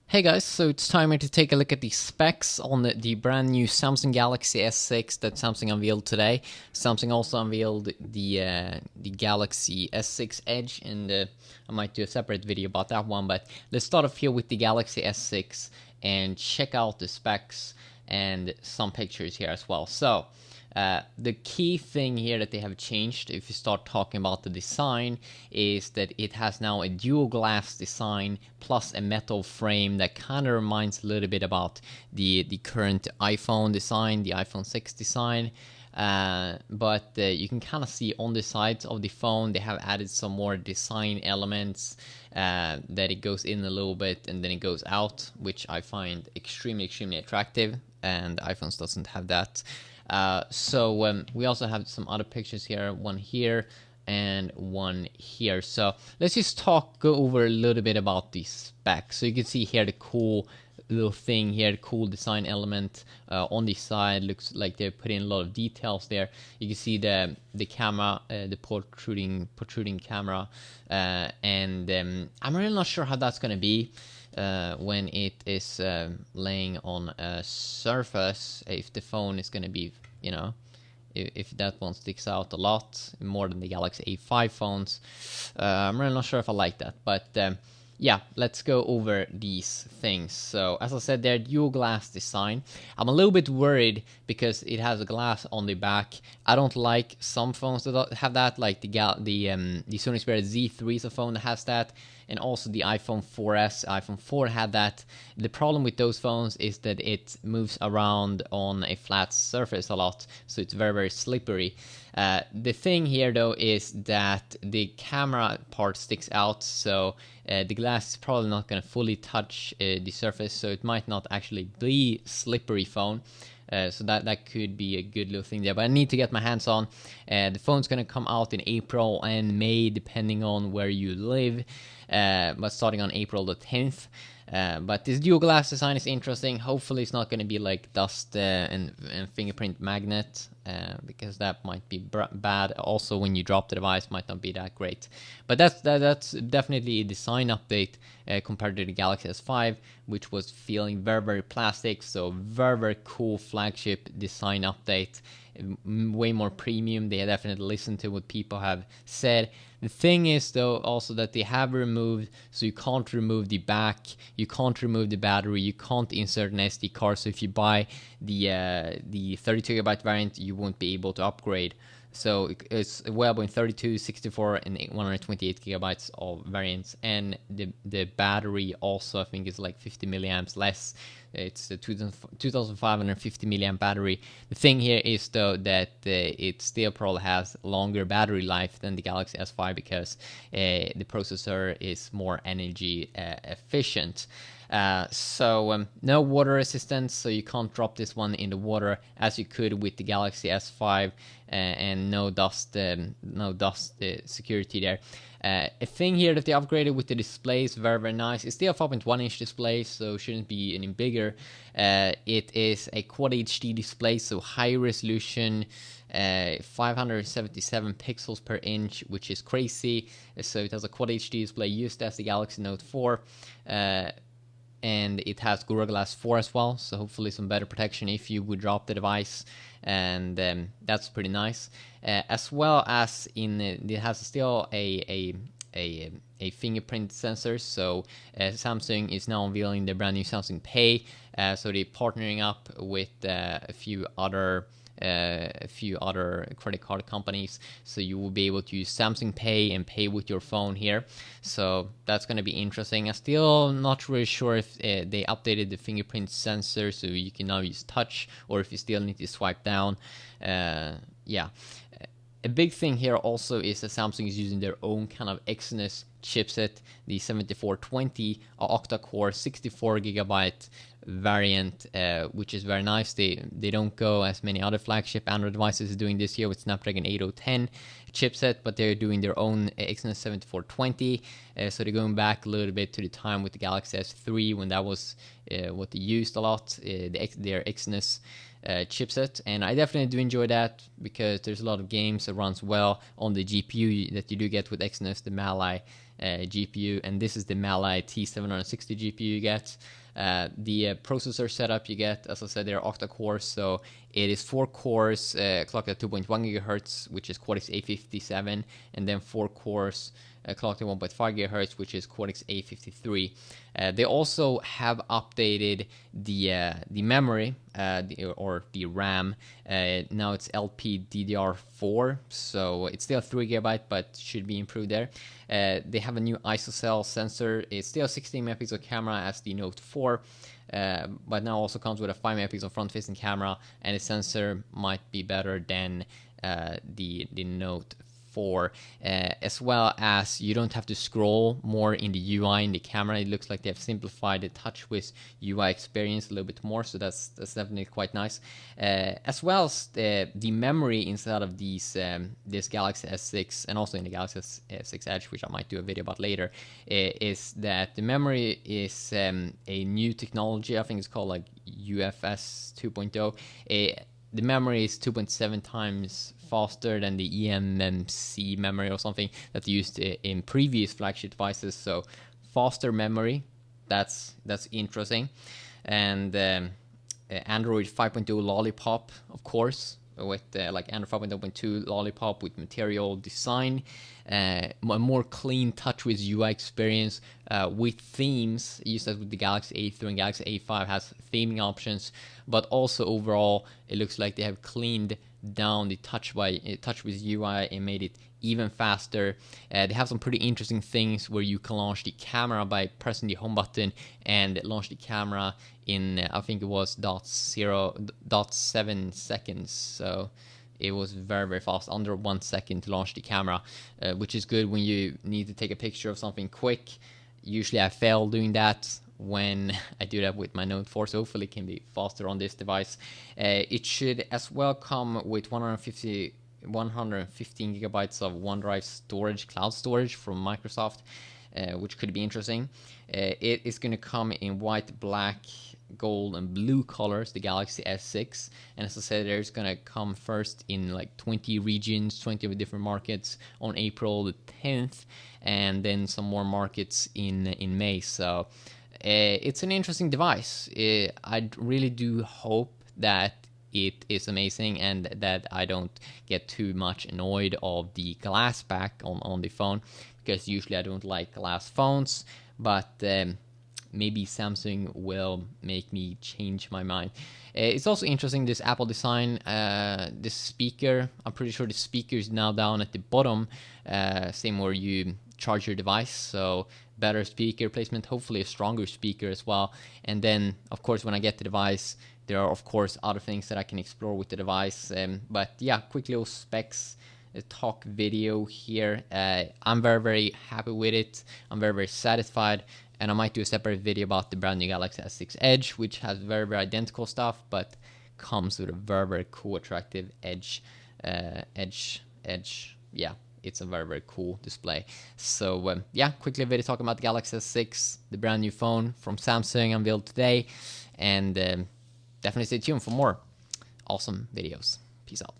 Hey guys, so it's time to take a look at the specs on the brand new Samsung Galaxy S6 that Samsung unveiled today. Samsung also unveiled the Galaxy S6 Edge, and I might do a separate video about that one. But let's start off here with the Galaxy S6 and check out the specs and some pictures here as well. So the key thing here that they have changed, if you start talking about the design, is that it has now a dual glass design plus a metal frame that kind of reminds a little bit about the current iPhone design, the iPhone 6 design. But you can kind of see on the sides of the phone they have added some more design elements, that it goes in a little bit and then it goes out, which I find extremely attractive, and iPhones doesn't have that. So we also have some other pictures here, one here and one here. So let's just go over a little bit about the specs. So you can see here the cool little thing here, the cool design element on the side. Looks like they put in a lot of details there. You can see the camera, the protruding camera, and I'm really not sure how that's gonna be when it is laying on a surface, if the phone is going to be, if that one sticks out a lot more than the Galaxy A5 phones. I'm really not sure if I like that, but yeah, let's go over these things. So as I said, they're dual glass design. I'm a little bit worried because it has a glass on the back. I don't like some phones that have that, like the Sony Xperia Z3 is a phone that has that, and also the iPhone 4S, iPhone 4 had that. The problem with those phones is that it moves around on a flat surface a lot, so it's very slippery. The thing here though is that the camera part sticks out, so the glass is probably not going to fully touch the surface, so it might not actually be slippery phone. So that could be a good little thing there, but I need to get my hands on. The phone's going to come out in April and May, depending on where you live, but starting on April the 10th. But this dual glass design is interesting. Hopefully it's not going to be like dust and fingerprint magnet, because that might be bad. Also, when you drop the device, might not be that great. But that's definitely a design update compared to the Galaxy S5, which was feeling very plastic. So very cool flagship design update. Way more premium. They definitely listened to what people have said. The thing is though also that they have removed, so you can't remove the back, you can't remove the battery, you can't insert an SD card. So if you buy the 32GB variant, you won't be able to upgrade. So it's available in 32, 64, and 128 gigabytes of variants, and the battery also I think is like 50 milliamps less. It's a 2550 milliamp battery. The thing here is though that it still probably has longer battery life than the Galaxy S5 because the processor is more energy efficient. So no water resistance, so you can't drop this one in the water as you could with the Galaxy S5, and no dust security there. A thing here that they upgraded with the display is very nice. It's still a 5.1 inch display, so shouldn't be any bigger. It is a Quad HD display, so high resolution, 577 pixels per inch, which is crazy. So it has a Quad HD display used as the Galaxy Note 4. And it has Gorilla Glass 4 as well, so hopefully some better protection if you would drop the device, and that's pretty nice. As well as it has still a fingerprint sensor, so Samsung is now unveiling the brand new Samsung Pay, so they're partnering up with a few other credit card companies, so you will be able to use Samsung Pay and pay with your phone here. So that's going to be interesting. I'm still not really sure if they updated the fingerprint sensor, so you can now use touch, or if you still need to swipe down. Yeah. A big thing here also is that Samsung is using their own kind of Exynos chipset, the 7420 octa-core 64GB variant, which is very nice. They don't go as many other flagship Android devices doing this year with Snapdragon 8010 chipset, but they're doing their own Exynos 7420. So they're going back a little bit to the time with the Galaxy S3 when that was what they used a lot, their Exynos chipset, and I definitely do enjoy that because there's a lot of games that runs well on the GPU that you do get with Exynos, the Mali GPU, and this is the Mali T760 GPU you get. The processor setup you get, as I said, they're octa-cores, so it is 4 cores clocked at 2.1 GHz, which is Cortex A57, and then 4 cores clocked at 1.5 GHz, which is Cortex A53. They also have updated the memory, or the RAM. Now it's LPDDR4, so it's still 3 GB, but should be improved there. They have a new ISOCELL sensor. It's still a 16 megapixel camera as the Note 4, but now also comes with a 5 megapixel front-facing camera, and the sensor might be better than the Note 4, as well as you don't have to scroll more in the UI in the camera. It looks like they have simplified the TouchWiz UI experience a little bit more, so that's definitely quite nice. As well as the memory inside of these this Galaxy S6 and also in the Galaxy S6 Edge, which I might do a video about later, is that the memory is a new technology. I think it's called like UFS 2.0. The memory is 2.7 times faster than the eMMC memory or something that's used in previous flagship devices. So faster memory, that's interesting. And Android 5.0 Lollipop, of course, with like Android 5.0.2 Lollipop with material design, a more clean TouchWiz UI experience with themes, used as with the Galaxy A3 and Galaxy A5 has theming options, but also overall it looks like they have cleaned down the TouchWiz UI and made it even faster. They have some pretty interesting things where you can launch the camera by pressing the home button and launch the camera in I think it was 0.7 seconds. So it was very, very fast, under 1 second to launch the camera, which is good when you need to take a picture of something quick. Usually I fail doing that when I do that with my Note 4, so hopefully it can be faster on this device. It should as well come with 115 gigabytes of OneDrive storage, cloud storage from Microsoft, which could be interesting. It is going to come in white, black, gold, and blue colors, the Galaxy S6. And as I said, there's going to come first in like 20 regions, 20 of different markets on April the 10th, and then some more markets in May. So it's an interesting device. I really do hope that it is amazing and that I don't get too much annoyed of the glass back on the phone, because usually I don't like glass phones, but maybe Samsung will make me change my mind. It's also interesting, this Apple design, this speaker. I'm pretty sure the speaker is now down at the bottom, same where you charge your device, so better speaker placement, hopefully a stronger speaker as well. And then of course when I get the device, there are of course other things that I can explore with the device, but yeah, quick little specs talk video here. I'm very, very happy with it. I'm very, very satisfied, and I might do a separate video about the brand new Galaxy S6 Edge, which has very, very identical stuff but comes with a very, very cool, attractive edge. Yeah, it's a very, very cool display. So yeah, quickly video talking about the Galaxy S6, the brand new phone from Samsung unveiled today, and definitely stay tuned for more awesome videos. Peace out.